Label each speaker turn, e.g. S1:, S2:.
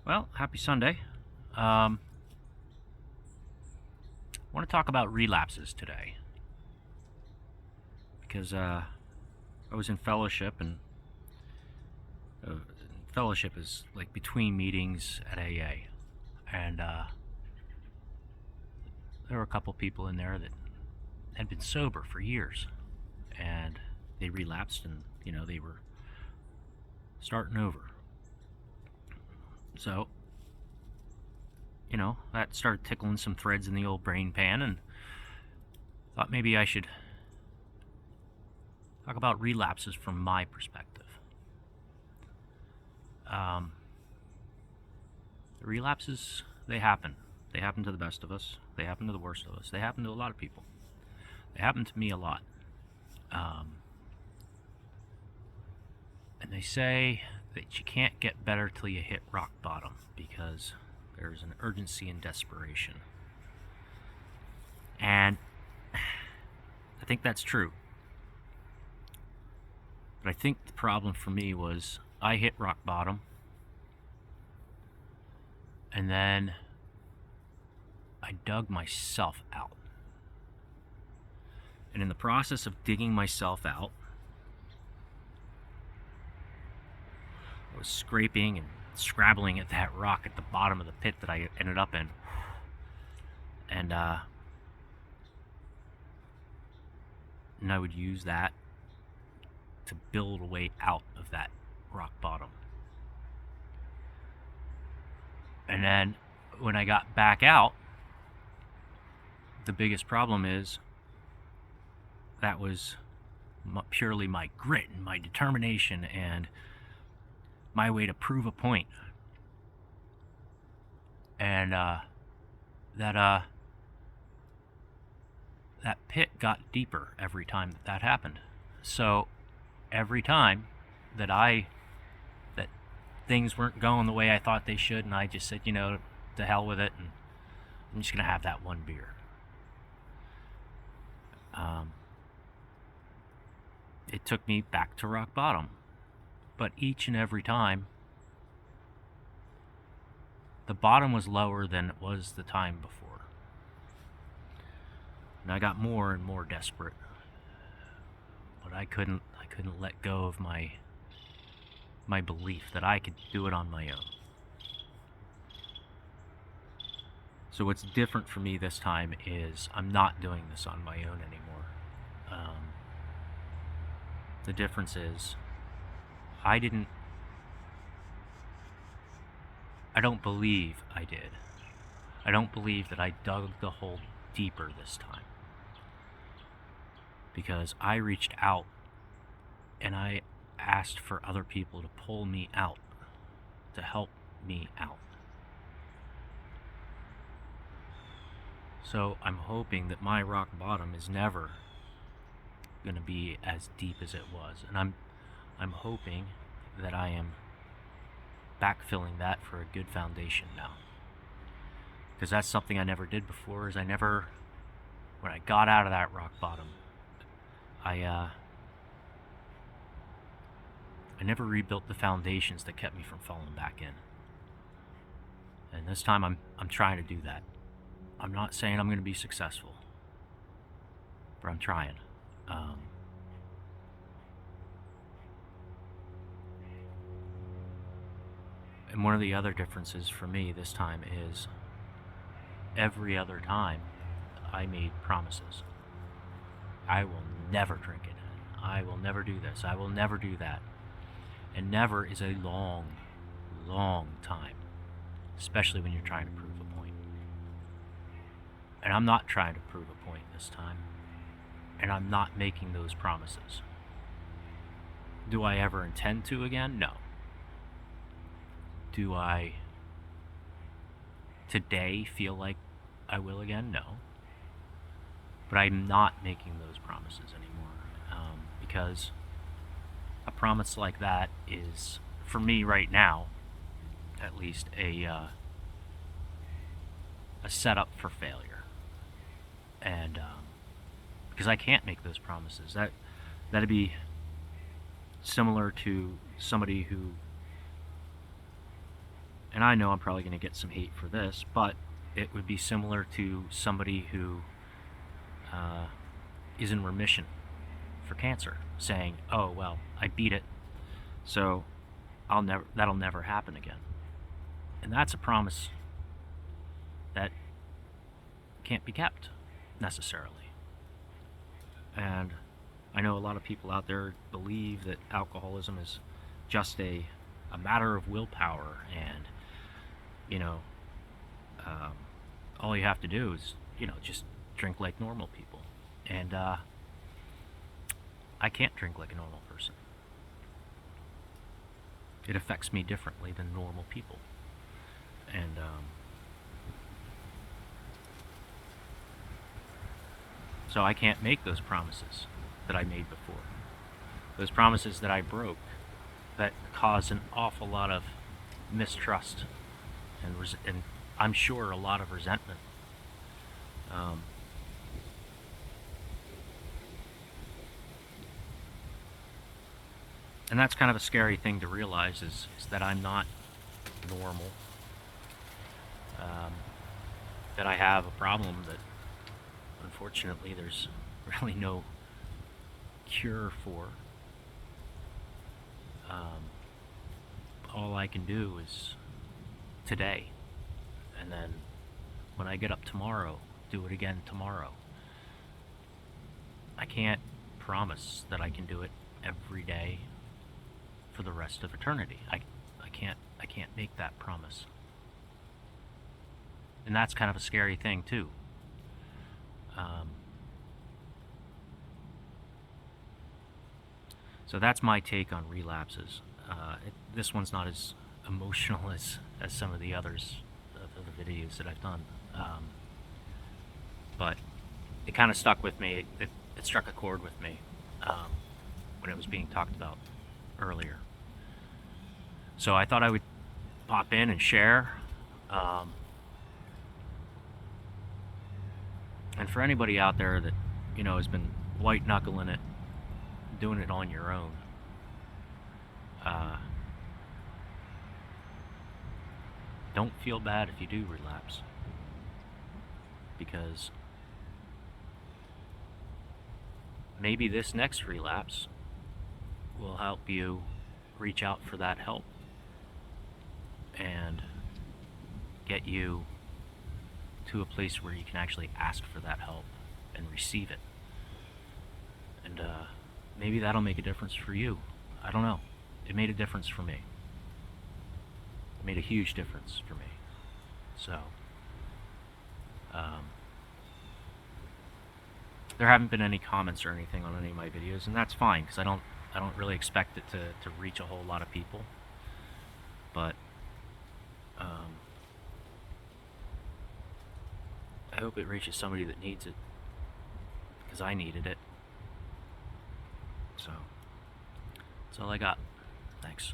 S1: Well, happy Sunday. I want to talk about relapses today because I was in fellowship, and uh, fellowship is like between meetings at AA, and there were a couple people in there that had been sober for years, and they relapsed, and they were starting over. So that started tickling some threads in the old brain pan, and thought maybe I should talk about relapses from my perspective. Um, relapses, they happen. They happen to the best of us. They happen to the worst of us. They happen to a lot of people. They happen to me a lot. Um, and they say that you can't get better till you hit rock bottom because there's an urgency and desperation. And I think that's true. But I think the problem for me was I hit rock bottom, and then I dug myself out. And in the process of digging myself out, I was scraping and scrabbling at that rock at the bottom of the pit that I ended up in. And I would use that to build a way out of that rock bottom. And then when I got back out, the biggest problem is that was purely my grit and my determination and my way to prove a point. And that pit got deeper every time that happened. So every time that things weren't going the way I thought they should, and I just said, to hell with it, and I'm just gonna have that one beer. It took me back to rock bottom, but each and every time, the bottom was lower than it was the time before, and I got more and more desperate. But I couldn't let go of my belief that I could do it on my own. So what's different for me this time is I'm not doing this on my own anymore. The difference is I don't believe I did. I don't believe that I dug the hole deeper this time. Because I reached out and I asked for other people to pull me out, to help me out. So I'm hoping that my rock bottom is never going to be as deep as it was, and I'm hoping that I am backfilling that for a good foundation now, because that's something I never did before. When I got out of that rock bottom, I never rebuilt the foundations that kept me from falling back in. And this time I'm trying to do that. I'm not saying I'm going to be successful, but I'm trying. And one of the other differences for me this time is every other time I made promises. I will never drink it. I will never do this. I will never do that. And never is a long, long time, especially when you're trying to prove a point. And I'm not trying to prove a point this time. And I'm not making those promises. Do I ever intend to again? No. Do I today feel like I will again? No. But I'm not making those promises anymore, because a promise like that is, for me right now, at least, a setup for failure. And because I can't make those promises, that'd be similar to somebody who, and and I know I'm probably going to get some hate for this, but it would be similar to somebody who is in remission for cancer, saying, "Oh well, I beat it, so that'll never happen again." And that's a promise that can't be kept necessarily. And I know a lot of people out there believe that alcoholism is just a matter of willpower, and you know, all you have to do is just drink like normal people. And I can't drink like a normal person. It affects me differently than normal people. And so I can't make those promises that I made before. Those promises that I broke that caused an awful lot of mistrust and I'm sure a lot of resentment. And that's kind of a scary thing to realize is that I'm not normal. That I have a problem that unfortunately there's really no cure for. All I can do is today, and then when I get up tomorrow, do it again tomorrow. I can't promise that I can do it every day for the rest of eternity. I can't make that promise. And that's kind of a scary thing too. So that's my take on relapses. This one's not as emotional as some of the others of the videos that I've done. But it kind of stuck with me. It struck a chord with me when it was being talked about earlier. So I thought I would pop in and share. And for anybody out there that has been white knuckling it, doing it on your own, don't feel bad if you do relapse, because maybe this next relapse will help you reach out for that help and get you to a place where you can actually ask for that help and receive it. And maybe that'll make a difference for you. I don't know. It made a difference for me. It made a huge difference for me. So there haven't been any comments or anything on any of my videos, and that's fine, because I don't really expect it to reach a whole lot of people. But I hope it reaches somebody that needs it, because I needed it. So that's all I got. Thanks.